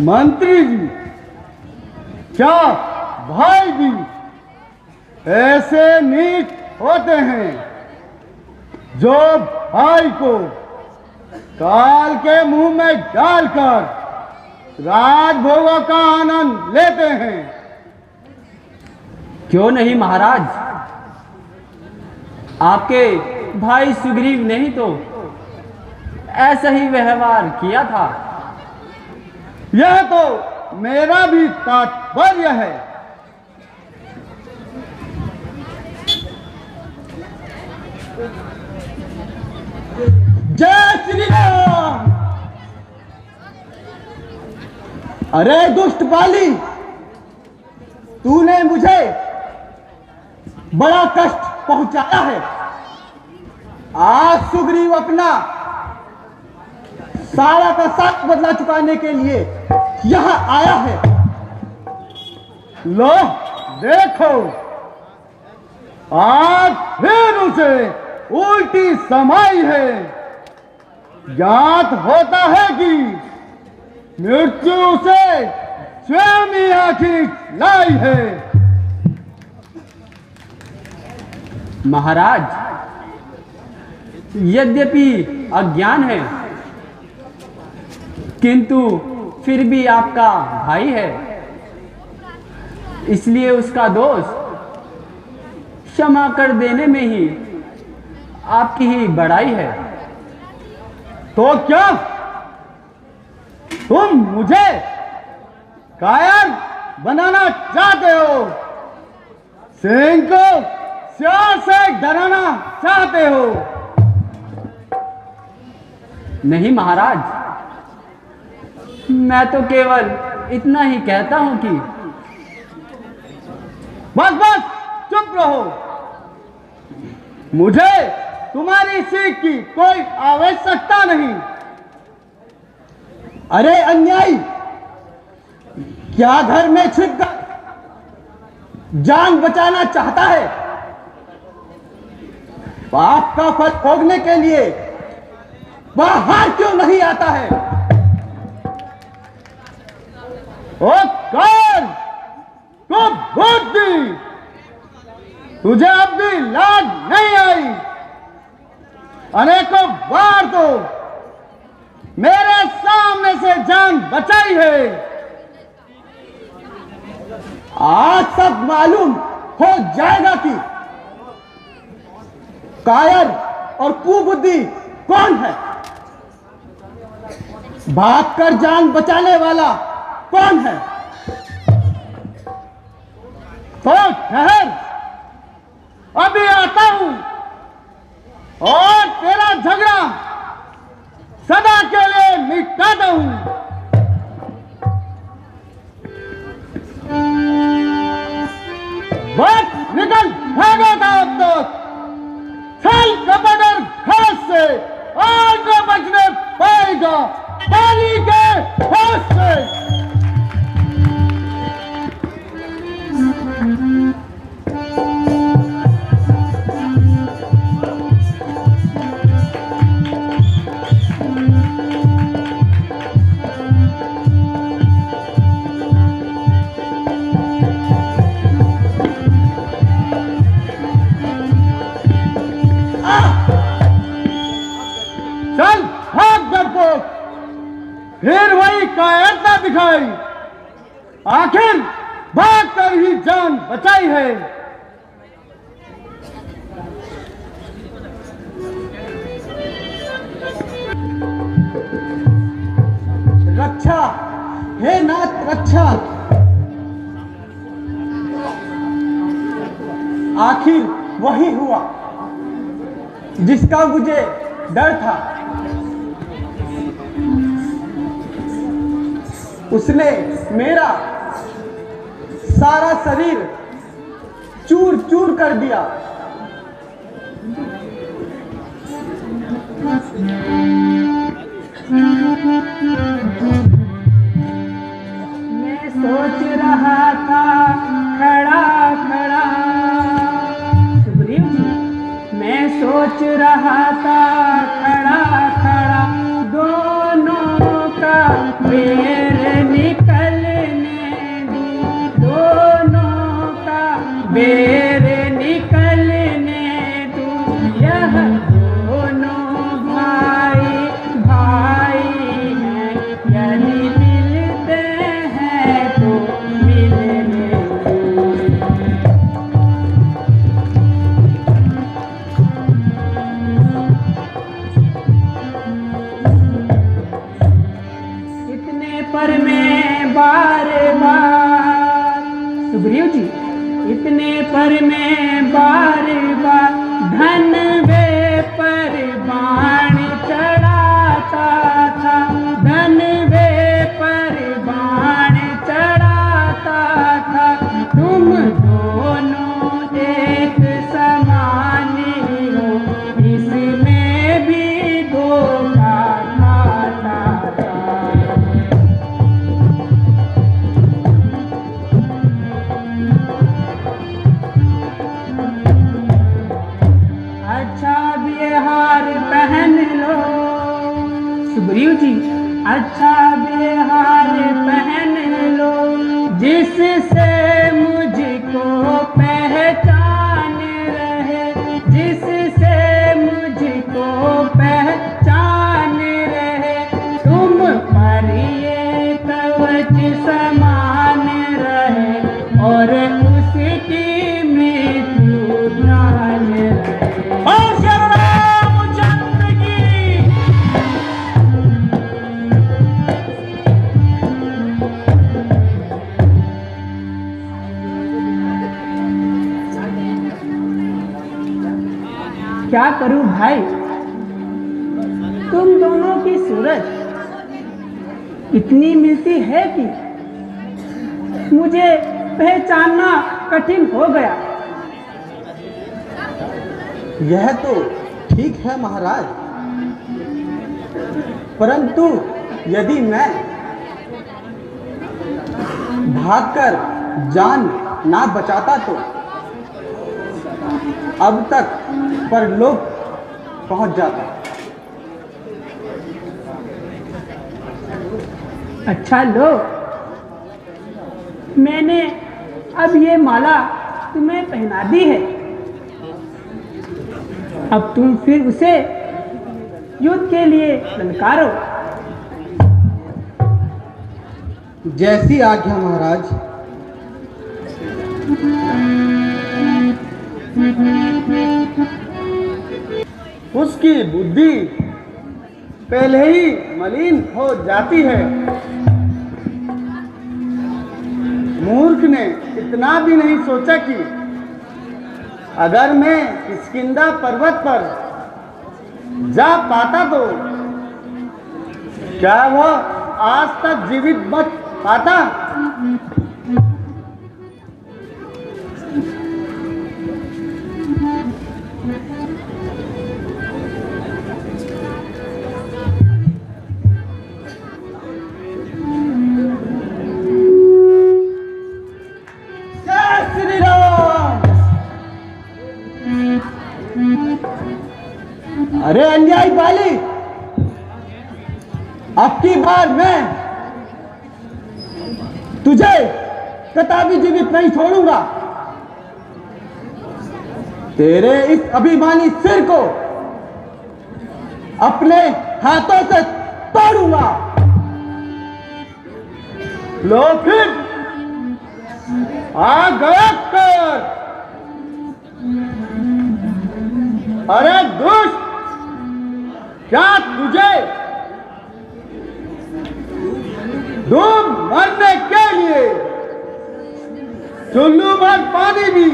मंत्री जी, क्या भाई जी ऐसे नीच होते हैं जो भाई को काल के मुंह में डालकर राजभोगों का आनंद लेते हैं? क्यों नहीं महाराज, आपके भाई सुग्रीव ने ही तो ऐसा ही व्यवहार किया था। यह तो मेरा भी तात्पर्य है। जय श्री राम। अरे दुष्ट बाली, तूने मुझे बड़ा कष्ट पहुंचाया है। आज सुग्रीव अपना सारा का साथ बदला चुकाने के लिए यहां आया है। लो देखो, आज फिर उसे उल्टी समाई है। ज्ञात होता है कि मृत्यु उसे स्वयं ही आखिर लाई है। महाराज, यद्यपि अज्ञान है किंतु फिर भी आपका भाई है, इसलिए उसका दोष क्षमा कर देने में ही आपकी ही बड़ाई है। तो क्या तुम मुझे कायर बनाना चाहते हो? सिंह को सियार से डराना चाहते हो? नहीं महाराज, मैं तो केवल इतना ही कहता हूं कि बस बस चुप रहो। मुझे तुम्हारी सीख की कोई आवश्यकता नहीं। अरे अन्यायी, क्या घर में छिपकर जान बचाना चाहता है? पाप का फल भोगने के लिए बाहर क्यों नहीं आता है? ओ कर, तू बुद्धि, तुझे अब भी लाज नहीं आई? अनेकों बार तो मेरे सामने से जान बचाई है। आज सब मालूम हो जाएगा कि कायर और कुबुद्धि कौन है। भागकर जान बचाने वाला कौन है? तो ठहर, अभी आता हूं और तेरा झगड़ा सदा के लिए मिटाता हूं। बस निकल भागेगा अब तक। चल कपड़र घास से और न बचने पाएगा पानी के होश से। चल भाग डरपोक, फिर वही कायरता दिखाई। आखिर भाग कर ही जान बचाई है। रक्षा, हे नाथ रक्षा। आखिर वही हुआ जिसका मुझे डर था। उसने मेरा सारा शरीर चूर चूर कर दिया। मैं सोच रहा था खड़ा खड़ा, सुग्रीव जी, मैं सोच रहा था खड़ा खड़ा, दोनों का पैर निकल पर मैं बार बार, सुग्रीव जी, इतने पर मैं बार बार धन वे पर बाण चढ़ाता था, धन वे पर बाण चढ़ाता था। तुम दोनों एक समान हो, इसमें भी धोखा खाता था। अच्छा बिहार पहन लो, सुग्रीव जी, अच्छा बिहार पहन लो, जिससे मुझको पहचान रहे, जिससे मुझको पहचान रहे। तुम पर ये कवच समान रहे और उसकी मृत्यु ध्यान रहे। और श्री रामचंद्र की क्या करूं भाई, तुम दोनों की सूरत इतनी मिलती है कि मुझे पहचानना कठिन हो गया। यह तो ठीक है महाराज, परंतु यदि मैं भागकर जान ना बचाता तो अब तक परलोक पहुंच जाता। अच्छा लो, मैंने अब ये माला तुम्हें पहना दी है, अब तुम फिर उसे युद्ध के लिए ललकारो। जैसी आज्ञा महाराज। उसकी बुद्धि पहले ही मलिन हो जाती है। मूर्ख ने इतना भी नहीं सोचा कि अगर मैं किष्किंधा पर्वत पर जा पाता तो क्या वह आज तक जीवित बच पाता। जय श्री राम। अरे अन्यायी बाली, अब की बार मैं तुझे कदापि जीवित नहीं छोड़ूंगा। तेरे इस अभिमानी सिर को अपने हाथों से तोड़ूंगा। लो फिर आ गया कर। अरे दुष्ट, क्या तुझे तुम मरने के लिए चुल्लू भर पानी भी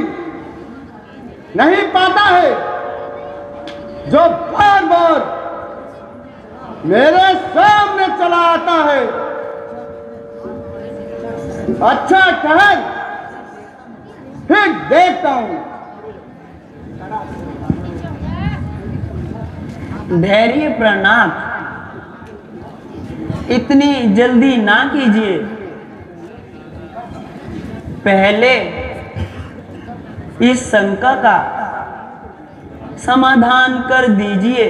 नहीं पाता है, जो बार बार मेरे सामने चला आता है। अच्छा ठहर, फिर देखता हूं। धैर्य प्रणाम, इतनी जल्दी ना कीजिए, पहले इस शंका का समाधान कर दीजिए।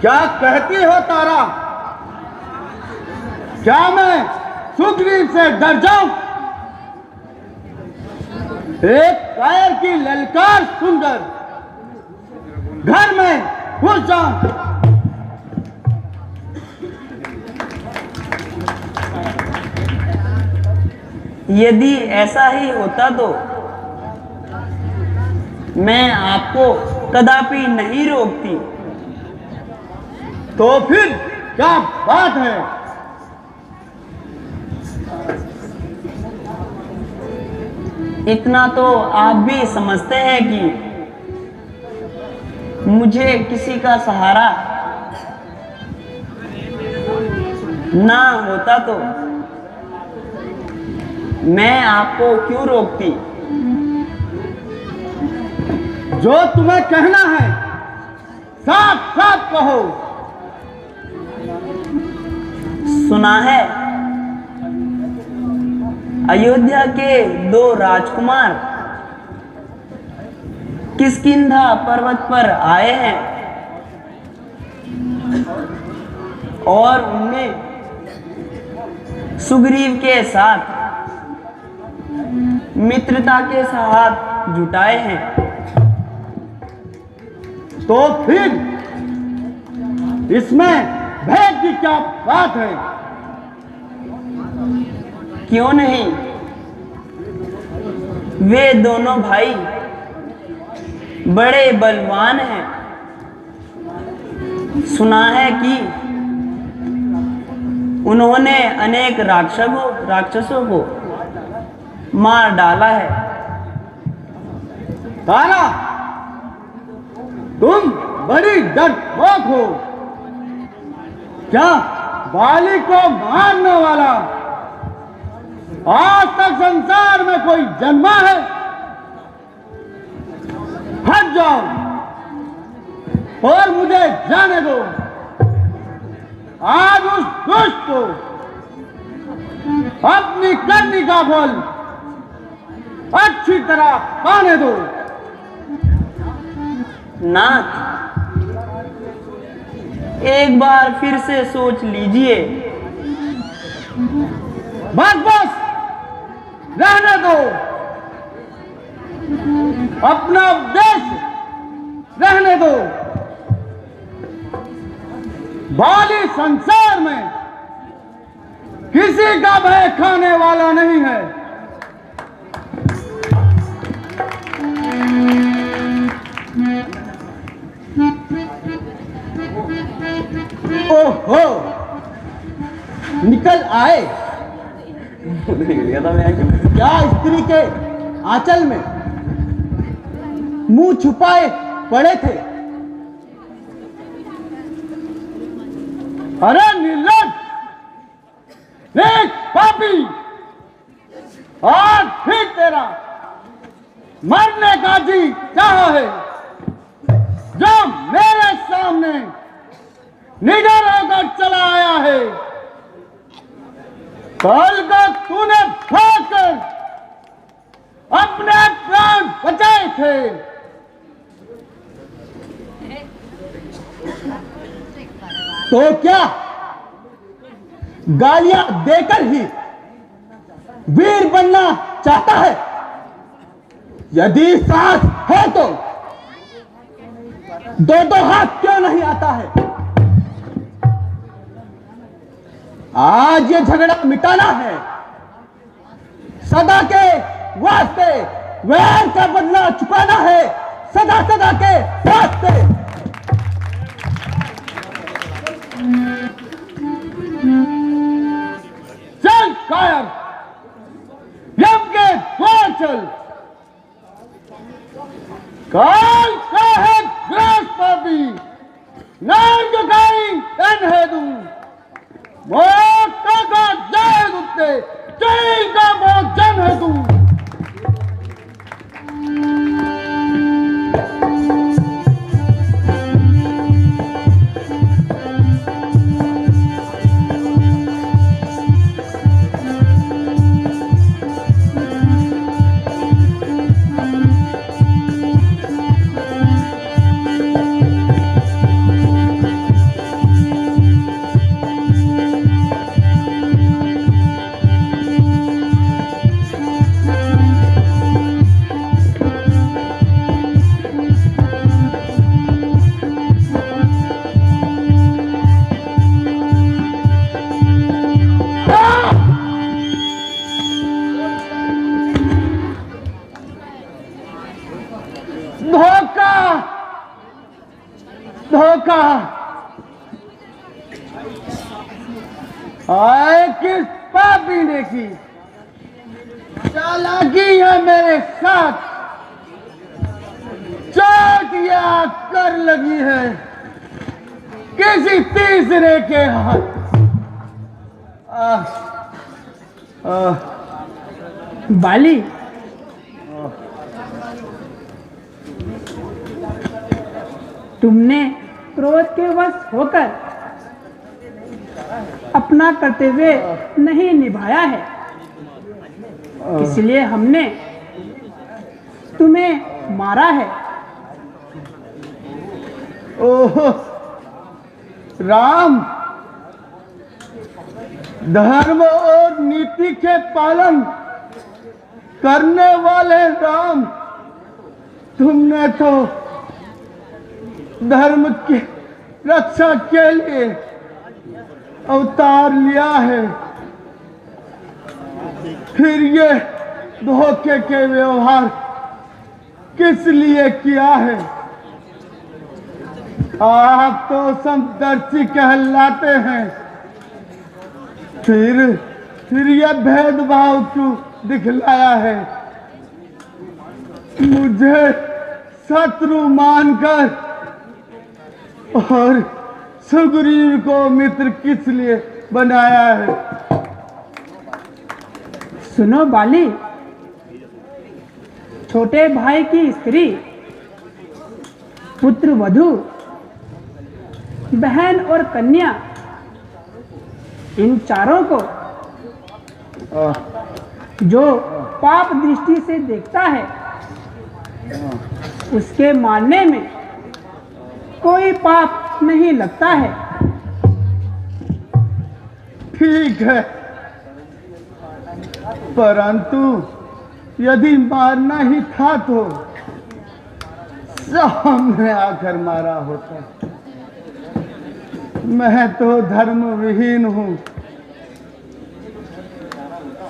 क्या कहती हो तारा? क्या मैं सुग्रीव से डर जाऊं? एक कायर की ललकार सुनकर घर में घुस जाऊं? यदि ऐसा ही होता तो मैं आपको कदापि नहीं रोकती। तो फिर क्या बात है? इतना तो आप भी समझते हैं कि मुझे किसी का सहारा ना होता तो मैं आपको क्यों रोकती। जो तुम्हें कहना है साफ साफ कहो। सुना है अयोध्या के 2 राजकुमार किष्किंधा पर्वत पर आए हैं और उनने सुग्रीव के साथ मित्रता के साथ जुटाए हैं। तो फिर इसमें भेद की क्या बात है? क्यों नहीं, वे दोनों भाई बड़े बलवान हैं। सुना है कि उन्होंने अनेक राक्षसों को मार डाला है। तारा, तुम बड़ी डरपोक हो। क्या बाली को मारने वाला आज तक संसार में कोई जन्मा है? हट जाओ और मुझे जाने दो। आज उस दुष्ट को अपनी करनी का फल अच्छी तरह पाने दो। नाथ, एक बार फिर से सोच लीजिए। बस बस रहने दो। अपना उपदेश रहने दो। बाली संसार में किसी का भय खाने वाला नहीं है। ओहो, निकल आए। क्या स्त्री के आंचल में मुंह छुपाए पड़े थे? अरे निर्लज्ज, एक पापी, आज फिर तेरा मरने का जी चाह है। जो मेरे सामने निडर होकर चला आया है, कल का तूने भागकर अपने प्राण बचाए थे। तो क्या गालियां देकर ही वीर बनना चाहता है? यदि साहस है तो 2-2 हाथ क्यों नहीं आता है? आज ये झगड़ा मिटाना है। सदा के वास्ते वैर का बदला चुकाना है। सदा सदा के वास्ते। चल कायर, यम के द्वार चल। काल का है ग्रास पापी, नाम गाई तन है तू। मोटा का जय गुप्ते, जय का भोजन है तू। धोखा आए किस पापी ने की? चालाकी है मेरे साथ, चोट या कर लगी है किसी तीसरे के हाथ। बाली, तुमने क्रोध के वश होकर अपना कर्तव्य नहीं निभाया है, इसलिए हमने तुम्हें मारा है। ओह राम, धर्म और नीति के पालन करने वाले राम, तुमने तो धर्म की रक्षा के लिए अवतार लिया है, फिर ये धोखे के व्यवहार किस लिए किया है? आप तो समदर्शी कहलाते हैं, फिर यह भेदभाव क्यों दिखलाया है? मुझे शत्रु मानकर और सुग्रीव को मित्र किस लिए बनाया है? सुनो बाली, छोटे भाई की स्त्री, पुत्र वधू, बहन और कन्या, इन चारों को जो पाप दृष्टि से देखता है, उसके मानने में कोई पाप नहीं लगता है। ठीक है, परंतु यदि मारना ही था तो सामने आकर मारा होता। मैं तो धर्म विहीन हूं,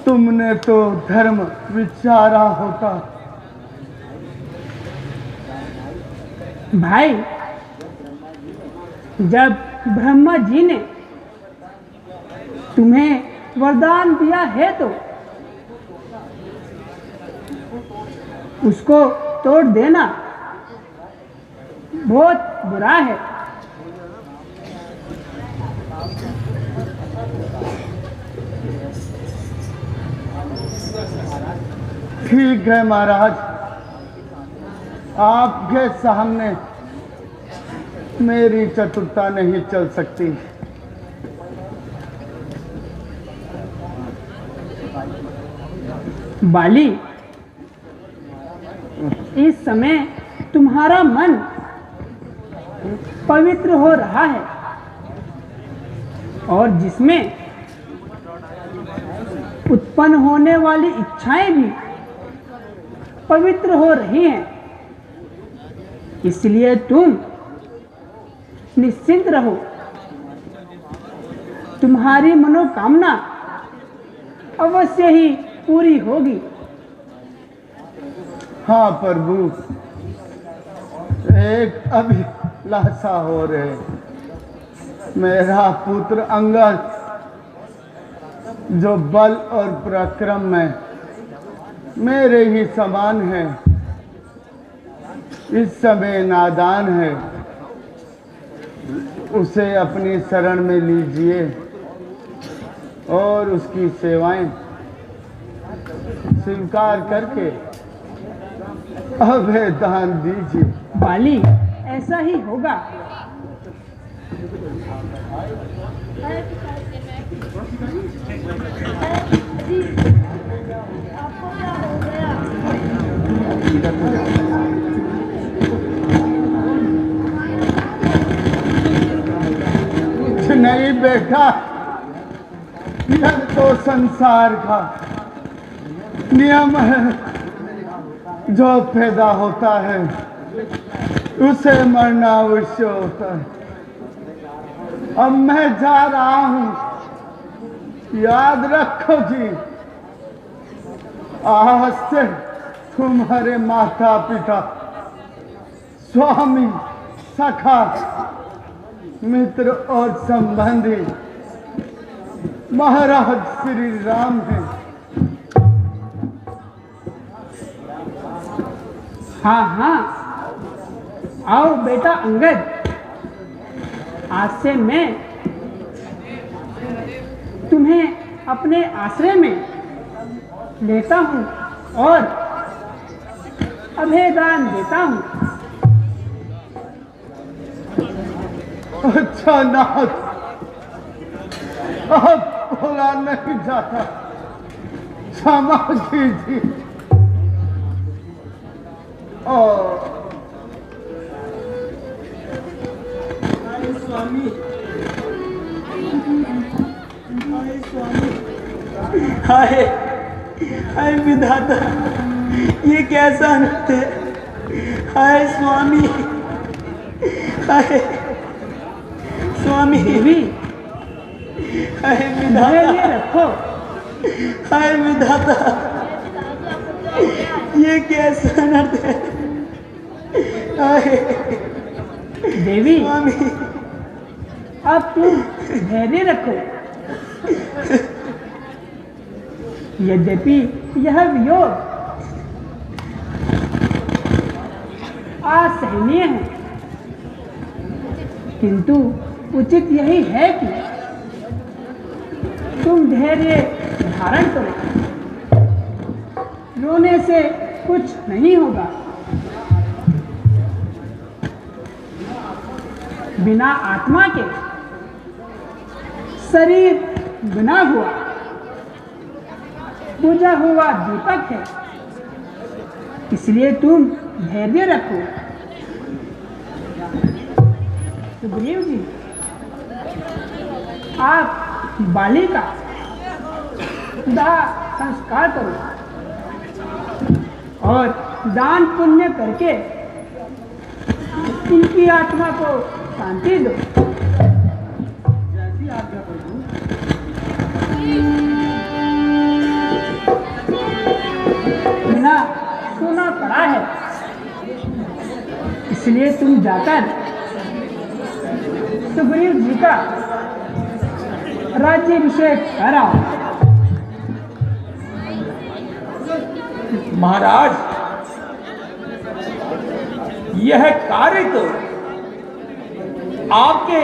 तुमने तो धर्म विचारा होता। भाई, जब ब्रह्मा जी ने तुम्हें वरदान दिया है तो उसको तोड़ देना बहुत बुरा है। ठीक है महाराज, आपके सामने मेरी चतुरता नहीं चल सकती। बाली, इस समय तुम्हारा मन पवित्र हो रहा है और जिसमें उत्पन्न होने वाली इच्छाएं भी पवित्र हो रही हैं, इसलिए तुम निश्चिंत रहो, तुम्हारी मनोकामना अवश्य ही पूरी होगी। हाँ प्रभु, एक अभिलाषा हो रहे, मेरा पुत्र अंगद जो बल और पराक्रम में मेरे ही समान है, इस समय नादान है, उसे अपनी शरण में लीजिए और उसकी सेवाएं स्वीकार करके अभय दान दीजिए। बाली, ऐसा ही होगा। कुछ नहीं बेटा, यह तो संसार का नियम है, जो पैदा होता है उसे मरना अवश्य होता है। अब मैं जा रहा हूं, याद रखो जी, आज से तुम्हारे माता पिता, स्वामी, सखा, मित्र और संबंधी महाराज श्री राम हैं। हाँ हाँ, आओ बेटा अंगद, आज से मैं तुम्हें अपने आश्रय में लेता हूँ और अभयदान देता हूँ। अच्छा नाथ, अब बोला नहीं जाता, क्षमा कीजिए। और स्वामी, हाय हाय विधाता, ये कैसा अनर्थ है। हाय स्वामी, हाय स्वामी, देवी हाय धैर्य विधाता, रखो। हाय विधाता, ये कैसा अनर्थ है। हाय देवी स्वामी, अब तुम धैर्य रखो। यद्यपि यह वियोग असहनीय है, किंतु उचित यही है कि तुम धैर्य धारण करो। रोने से कुछ नहीं होगा। बिना आत्मा के शरीर बना हुआ बुझा हुआ दीपक है, इसलिए तुम धैर्य रखो। सुग्रीव जी, आप बाली का दाह संस्कार करो और दान पुण्य करके इनकी आत्मा को शांति दो। जैसी आज्ञा प्रभु। बिना सोना पड़ा है, इसलिए तुम जाकर सुग्रीव जी का राज्याभिषेक कराओ। महाराज, यह कार्य तो आपके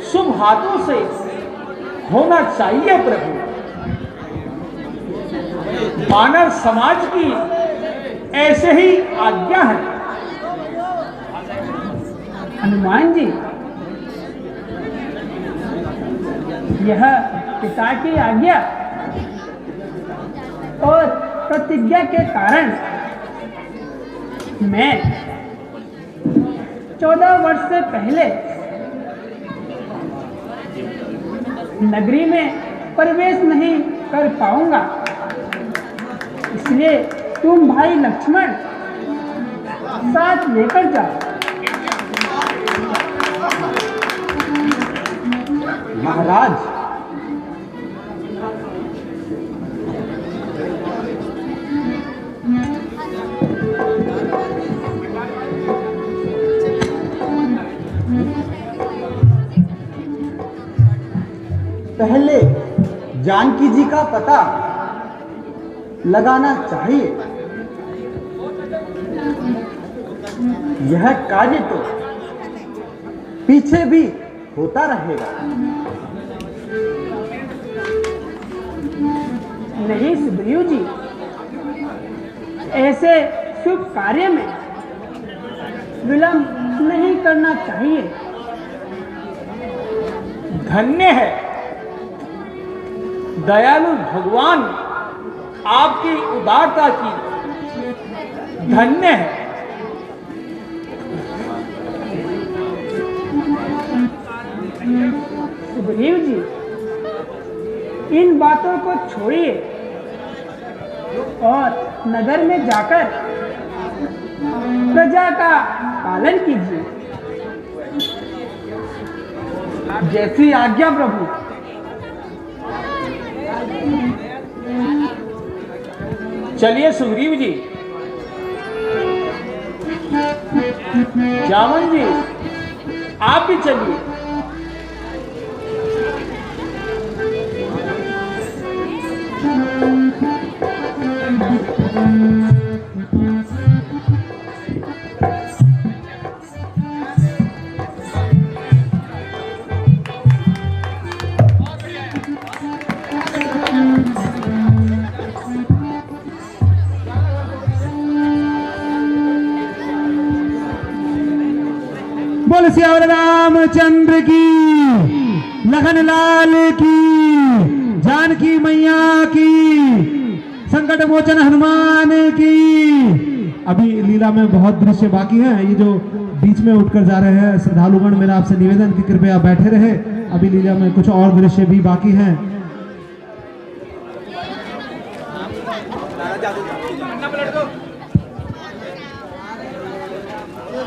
शुभ हाथों से होना चाहिए प्रभु। मानव समाज की ऐसे ही आज्ञा है। हनुमान जी, यह पिता की आज्ञा और प्रतिज्ञा के कारण मैं 14 वर्ष से पहले नगरी में प्रवेश नहीं कर पाऊंगा, इसलिए तुम भाई लक्ष्मण साथ लेकर जाओ। महाराज, पहले जानकी जी का पता लगाना चाहिए। यह कार्य तो पीछे भी होता रहेगा। नहीं सुग्रीव जी, ऐसे शुभ कार्य में विलंब नहीं करना चाहिए। धन्य है दयालु भगवान, आपकी उदारता की धन्य है। सुग्रीव जी, इन बातों को छोड़िए और नगर में जाकर प्रजा का पालन कीजिए। जैसी आज्ञा प्रभु। चलिए सुग्रीव जी। जामन जी, आप भी चलिए। श्यावर रामचंद्र की, लखन लाल की, जानकी मैया की, संकट मोचन हनुमान की। अभी लीला में बहुत दृश्य बाकी हैं, ये जो बीच में उठकर जा रहे हैं श्रद्धालुगण, मेरा आपसे निवेदन कि कृपया बैठे रहे। अभी लीला में कुछ और दृश्य भी बाकी हैं।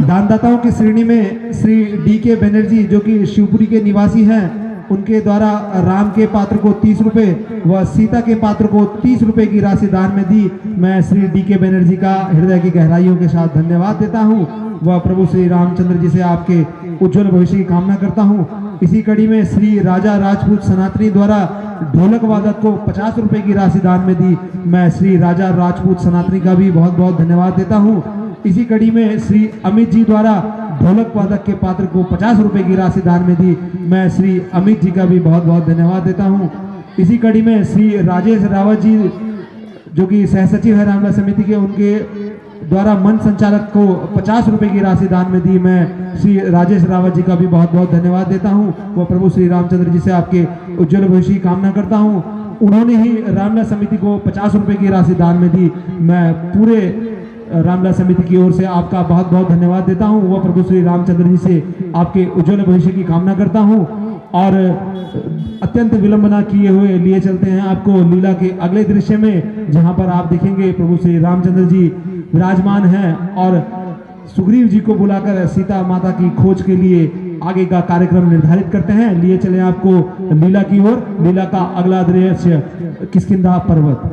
दानदाताओं की श्रेणी में श्री डी.के. बनर्जी जो कि शिवपुरी के निवासी हैं, उनके द्वारा राम के पात्र को 30 रुपए व सीता के पात्र को 30 रुपए की राशि दान में दी। मैं श्री डी.के. बनर्जी का हृदय की गहराइयों के साथ धन्यवाद देता हूं व प्रभु श्री रामचंद्र जी से आपके उज्जवल भविष्य की कामना करता हूं। इसी कड़ी में श्री राजा राजपूत सनातनी द्वारा ढोलक वादक को 50 रुपए की राशि दान में दी। मैं श्री राजा राजपूत सनातनी का भी बहुत बहुत धन्यवाद देता हूं। इसी कड़ी में श्री अमित जी द्वारा ढोलक वादक के पात्र को 50 रुपए की राशि दान में दी। मैं श्री अमित जी का भी बहुत बहुत धन्यवाद देता हूं। इसी कड़ी में श्री राजेश रावत जी जो कि सहसचिव है रामलीला समिति के, उनके द्वारा मंच संचालक को 50 रुपए की राशि दान में दी। मैं श्री राजेश रावत जी का भी बहुत बहुत धन्यवाद देता हूं वह प्रभु श्री रामचंद्र जी से आपके उज्जवल भविष्य की कामना करता हूं। उन्होंने ही रामलीला समिति को 50 रुपए की राशि दान में दी। मैं पूरे रामलीला समिति की ओर से आपका बहुत बहुत धन्यवाद देता हूं वह प्रभु श्री रामचंद्र जी से आपके उज्जवल भविष्य की कामना करता हूं। और अत्यंत विलंब न किए हुए लिए चलते हैं आपको लीला के अगले दृश्य में, जहां पर आप देखेंगे प्रभु श्री रामचंद्र जी विराजमान हैं और सुग्रीव जी को बुलाकर सीता माता की खोज के लिए आगे का कार्यक्रम निर्धारित करते हैं। लिए चले आपको लीला की ओर। लीला का अगला दृश्य किष्किंधा पर्वत।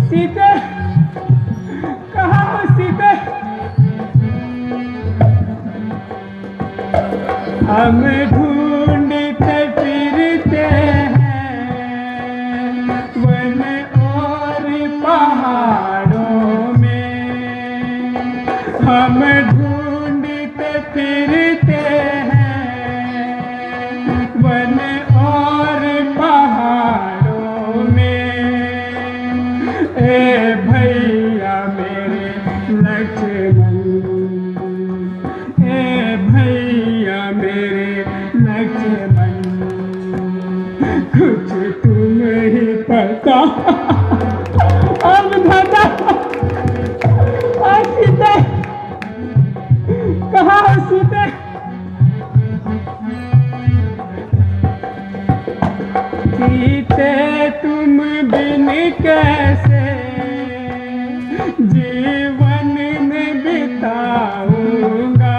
सीते कहाँ हो सीते? हम ढूंढते फिरते हैं वन और पहाड़ों में। हम ढूंढते फिरते हैं वन और पहाड़ों में। ए भैया मेरे लक्ष्मण, ए भैया मेरे लक्ष्मण, कुछ तुम ही पता। अब दादा सीते कहाँ हो सीते? सीते तुम बिन कैसे जीवन में बिताऊंगा।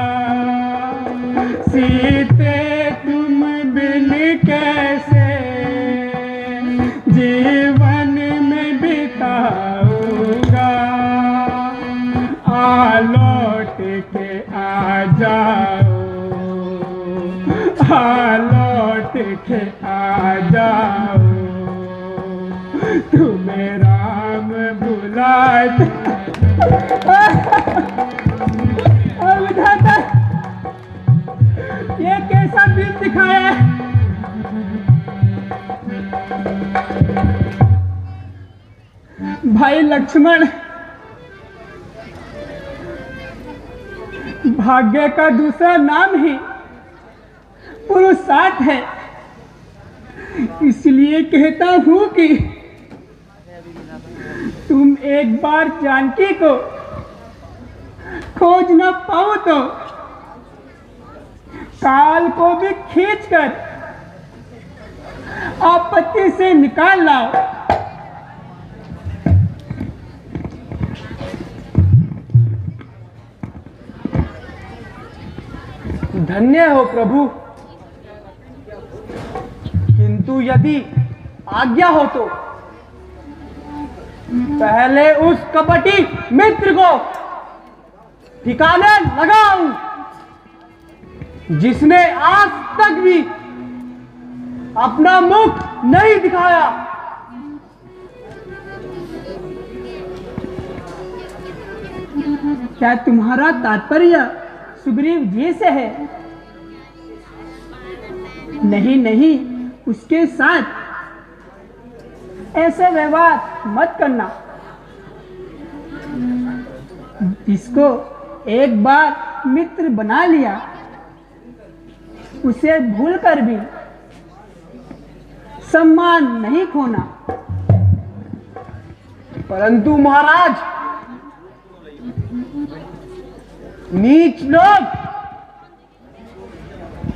सीते तुम बिन कैसे जीवन में बिताऊंगा। आ लौट के आ जाओ, आ लौट के आ जाओ, तुम्हें राम बुलाते। विधाता ये कैसा दिन दिखाया? भाई लक्ष्मण, भाग्य का दूसरा नाम ही पुरुषार्थ है। इसलिए कहता हूं कि तुम एक बार जानकी को खोज न पाओ तो काल को भी खींचकर आपत्ति से निकाल लाओ। धन्य हो प्रभु, किंतु यदि आज्ञा हो तो पहले उस कपटी मित्र को ठिकाने लगाऊं जिसने आज तक भी अपना मुख नहीं दिखाया। क्या तुम्हारा तात्पर्य सुग्रीव जी से है? नहीं नहीं, उसके साथ ऐसा व्यवहार मत करना। जिसको एक बार मित्र बना लिया उसे भूलकर भी सम्मान नहीं खोना। परंतु महाराज, नीच लोग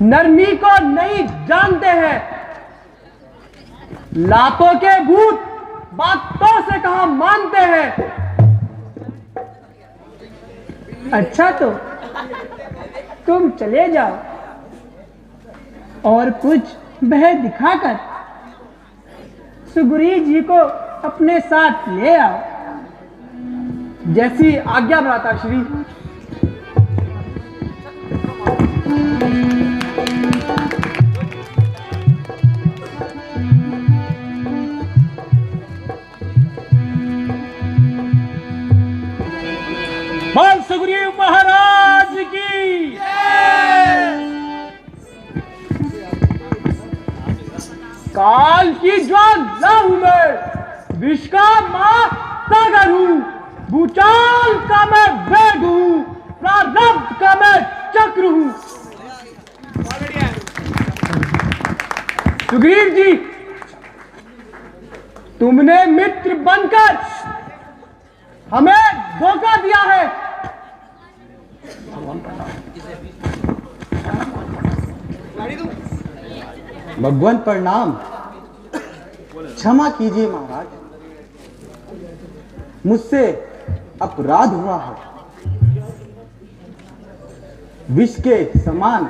नरमी को नहीं जानते हैं। लातों के भूत बातों से कहां मानते हैं। अच्छा तो तुम चले जाओ और कुछ भय दिखाकर सुग्रीव जी को अपने साथ ले आओ। जैसी आज्ञा भ्राता श्री। बोल सुग्रीव महाराज की। काल की ज्वाला हूं मैं, विष का मां सागर हूं, भूचाल का मैं वेग हूं, प्रारब्ध का मैं चक्र हूं। सुग्रीव जी, तुमने मित्र बनकर हमें धोखा दिया है। भगवान प्रणाम। क्षमा कीजिए महाराज, मुझसे अपराध हुआ है। विष के समान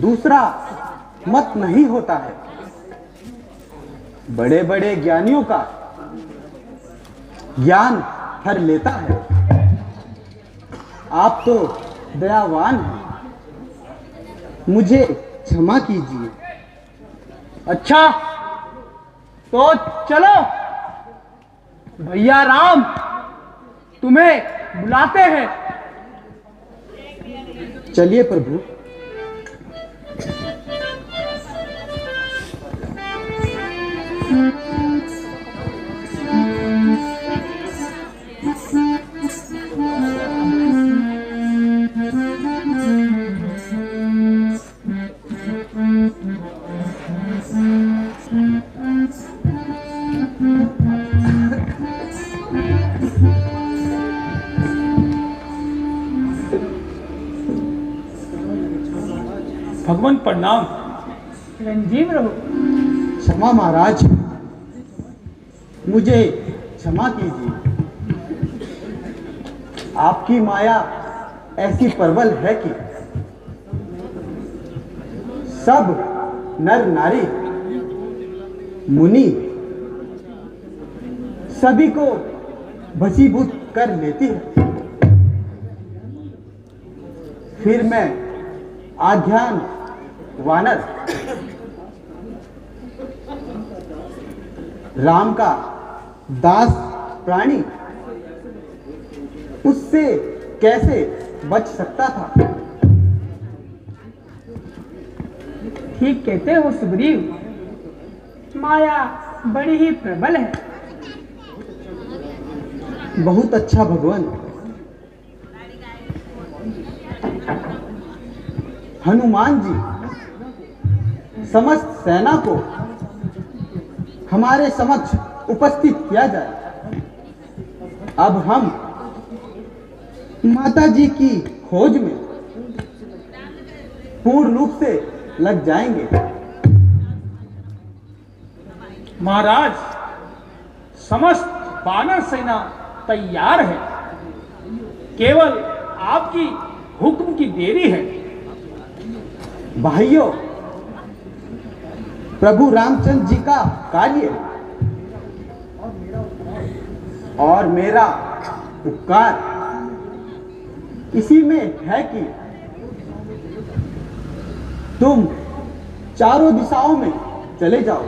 दूसरा मत नहीं होता है। बड़े बड़े ज्ञानियों का ज्ञान हर लेता है। आप तो दयावान हैं, मुझे क्षमा कीजिए। अच्छा तो चलो, भैया राम तुम्हें बुलाते हैं। चलिए प्रभु। भगवान प्रणाम। रंजीव रहो। क्षमा महाराज, मुझे क्षमा कीजिए। आपकी माया ऐसी प्रबल है कि सब नर नारी मुनि सभी को वशीभूत कर लेती है। फिर मैं आध्यान वानर राम का दास प्राणी उससे कैसे बच सकता था? ठीक कहते हो सुग्रीव, माया बड़ी ही प्रबल है। बहुत अच्छा भगवान। हनुमान जी समस्त सेना को हमारे समक्ष उपस्थित किया जाए। अब हम माता जी की खोज में पूर्ण रूप से लग जाएंगे। महाराज, समस्त वानर सेना तैयार है, केवल आपकी हुक्म की देरी है। भाइयों, प्रभु रामचंद्र जी का कार्य और मेरा उपकार इसी में है कि तुम चारों दिशाओं में चले जाओ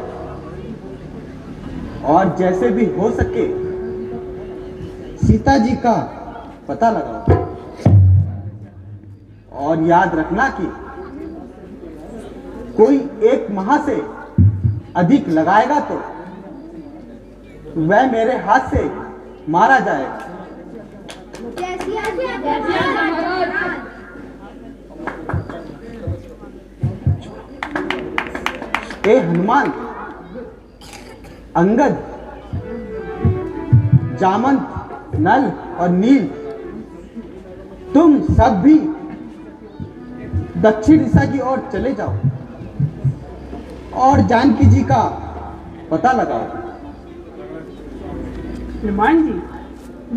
और जैसे भी हो सके सीता जी का पता लगाओ। और याद रखना कि कोई एक माह से अधिक लगाएगा तो वह मेरे हाथ से मारा जाएगा। ए हनुमान, अंगद, जामंत, नल और नील, तुम सब भी दक्षिण दिशा की ओर चले जाओ और जानकी जी का पता लगाओ। हनुमान जी,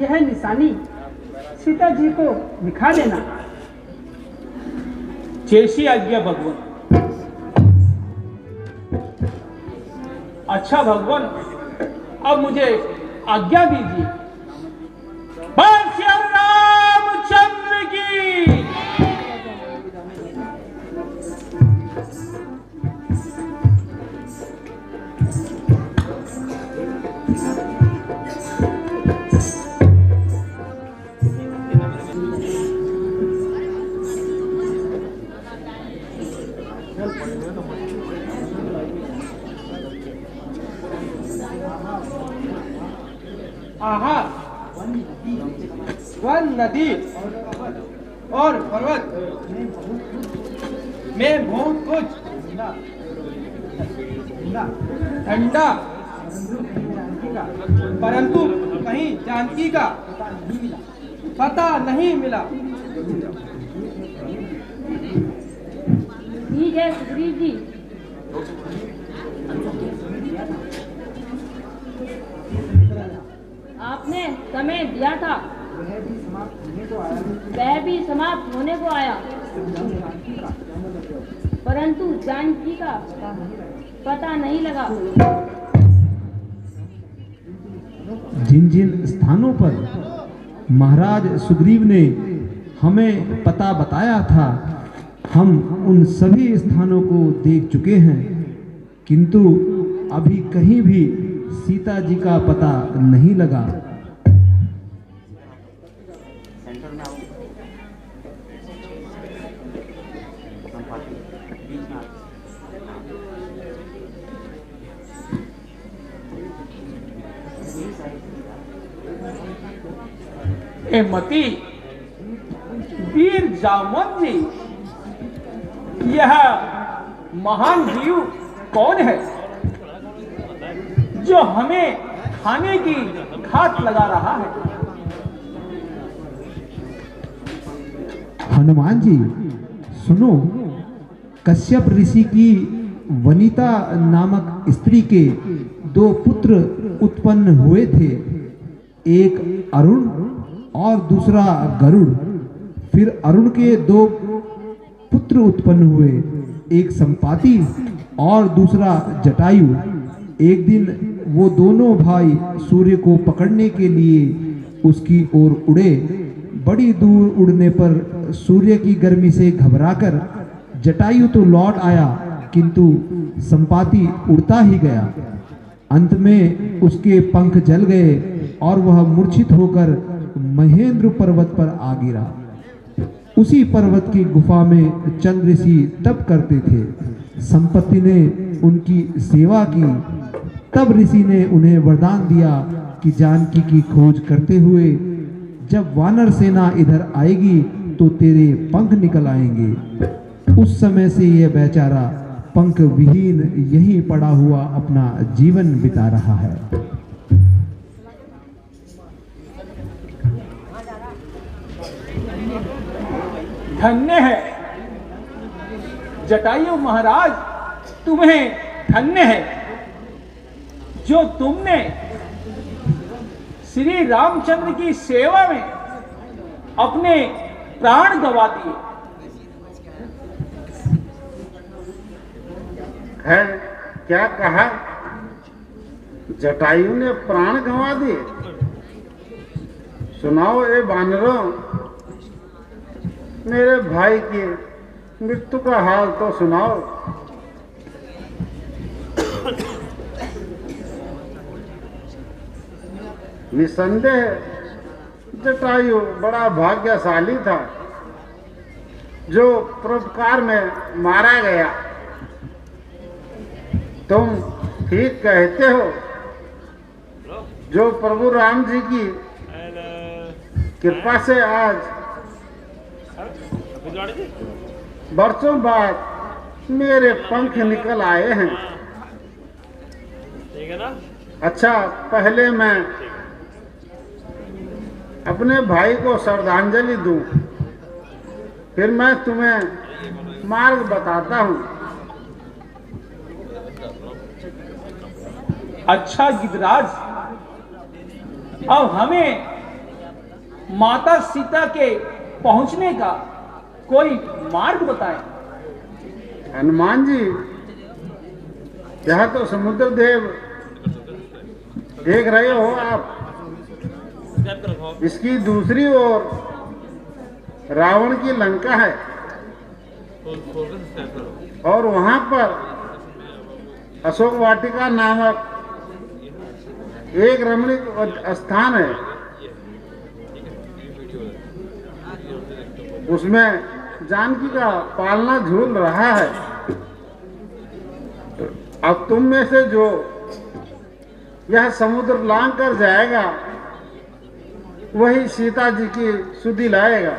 यह निशानी सीता जी को दिखा देना। जैसी आज्ञा भगवान। अच्छा भगवान, अब मुझे आज्ञा दीजिए। बस श्री रामचंद्र की। आहा, वन, नदी और पर्वत में बहुत कुछ ठंडा, परंतु कहीं जानकी का पता नहीं मिला। ठीक है सुग्रीव जी, आपने समय दिया था, वह भी समाप्त होने को आया, परंतु जानकी का पता नहीं लगा। जिन जिन स्थानों पर महाराज सुग्रीव ने हमें पता बताया था, हम उन सभी स्थानों को देख चुके हैं, किंतु अभी कहीं भी सीता जी का पता नहीं लगा। ए मती, वीर जामवंत जी, यह महान जीव कौन है जो हमें खाने की घात लगा रहा है? हनुमान जी सुनो, कश्यप ऋषि की वनिता नामक स्त्री के 2 पुत्र उत्पन्न हुए थे, एक अरुण और दूसरा गरुड़। फिर अरुण के 2 पुत्र उत्पन्न हुए, एक संपाति और दूसरा जटायु। एक दिन वो दोनों भाई सूर्य को पकड़ने के लिए उसकी ओर उड़े। बड़ी दूर उड़ने पर सूर्य की गर्मी से घबराकर जटायु तो लौट आया, किंतु संपाति उड़ता ही गया। अंत में उसके पंख जल गए और वह मूर्छित होकर महेंद्र पर्वत पर आ गिरा। उसी पर्वत की गुफा में चंद्र ऋषि तप करते थे। संपत्ति ने उनकी सेवा की। तब ऋषि ने उन्हें वरदान दिया कि जानकी की खोज करते हुए जब वानर सेना इधर आएगी तो तेरे पंख निकल आएंगे। उस समय से यह बेचारा पंख विहीन यहीं पड़ा हुआ अपना जीवन बिता रहा है। धन्य है जटायु महाराज, तुम्हें धन्य है जो तुमने श्री रामचंद्र की सेवा में अपने प्राण गंवा दिए। है क्या कहा? जटायु ने प्राण गंवा दिए? सुनाओ ए बानरों, मेरे भाई की मृत्यु का हाल तो सुनाओ। निसंदेह जटायु बड़ा भाग्यशाली था जो परोपकार में मारा गया। तुम ठीक कहते हो, जो प्रभु राम जी की कृपा से आज बरसों बाद मेरे पंख निकल आए हैं। अच्छा, पहले मैं अपने भाई को श्रद्धांजलि दूं, फिर मैं तुम्हें मार्ग बताता हूं। अच्छा गिरिराज, अब हमें माता सीता के पहुंचने का कोई मार्ग बताएं। हनुमान जी, यह तो समुद्र देव देख रहे हो आप, इसकी दूसरी ओर रावण की लंका है और वहां पर अशोक वाटिका नामक एक रमणीक स्थान है। उसमें जानकी का पालना झूल रहा है। अब तुम में से जो यह समुद्र लांग कर जाएगा वही सीता जी की सुधि लाएगा।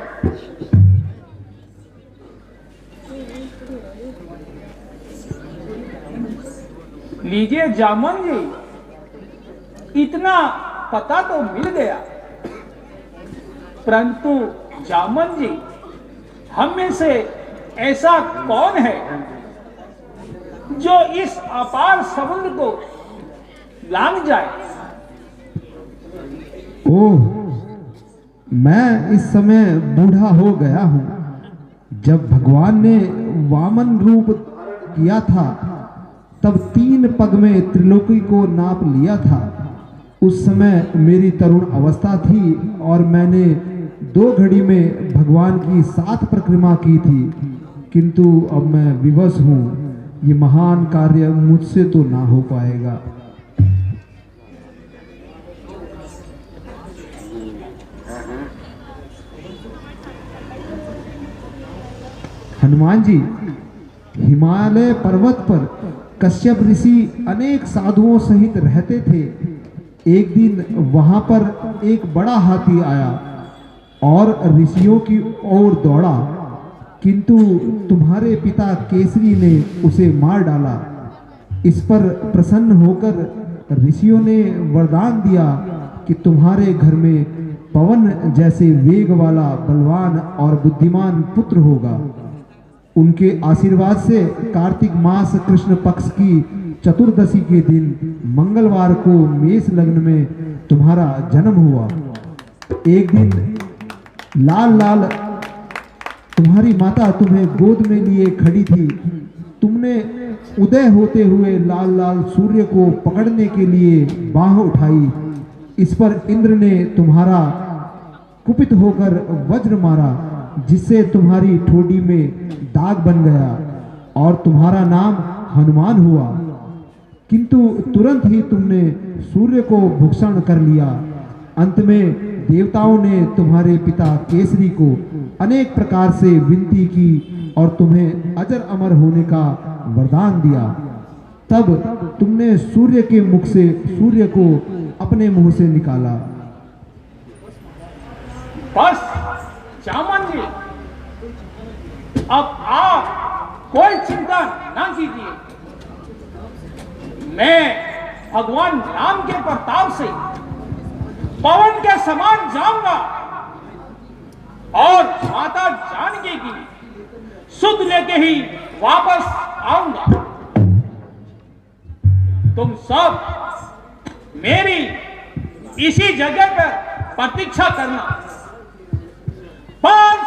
लीजिए जामन जी, इतना पता तो मिल गया, परंतु जामन जी, हम में से ऐसा कौन है जो इस अपार समुद्र को लांग जाए? ओह, मैं इस समय बूढ़ा हो गया हूँ। जब भगवान ने वामन रूप किया था तब 3 पग में त्रिलोकी को नाप लिया था। उस समय मेरी तरुण अवस्था थी और मैंने 2 घड़ी में भगवान की 7 परिक्रमा की थी, किंतु अब मैं विवश हूँ। ये महान कार्य मुझसे तो ना हो पाएगा। हनुमान जी, हिमालय पर्वत पर कश्यप ऋषि अनेक साधुओं सहित रहते थे। एक दिन वहां पर एक बड़ा हाथी आया और ऋषियों की ओर दौड़ा, किंतु तुम्हारे पिता केसरी ने उसे मार डाला। इस पर प्रसन्न होकर ऋषियों ने वरदान दिया कि तुम्हारे घर में पवन जैसे वेग वाला बलवान और बुद्धिमान पुत्र होगा। उनके आशीर्वाद से कार्तिक मास कृष्ण पक्ष की चतुर्दशी के दिन मंगलवार को मेष लग्न में तुम्हारा जन्म हुआ। एक दिन लाल लाल तुम्हारी माता तुम्हें गोद में लिए खड़ी थी। तुमने उदय होते हुए लाल लाल सूर्य को पकड़ने के लिए बाह उठाई। इस पर इंद्र ने तुम्हारा कुपित होकर वज्र मारा, जिससे तुम्हारी ठोडी में दाग बन गया और तुम्हारा नाम हनुमान हुआ। किंतु तुरंत ही तुमने सूर्य को भुक्षण कर लिया। अंत में देवताओं ने तुम्हारे पिता केसरी को अनेक प्रकार से विनती की और तुम्हें अजर अमर होने का वरदान दिया। तब तुमने सूर्य के मुख से सूर्य को अपने मुंह से निकाला। बस जामन जी, अब आप कोई चिंता ना कीजिए। मैं भगवान राम के प्रताप से पवन के समान जाऊंगा और माता जानकी की सुध लेके ही वापस आऊंगा। तुम सब मेरी इसी जगह पर प्रतीक्षा करना। पांच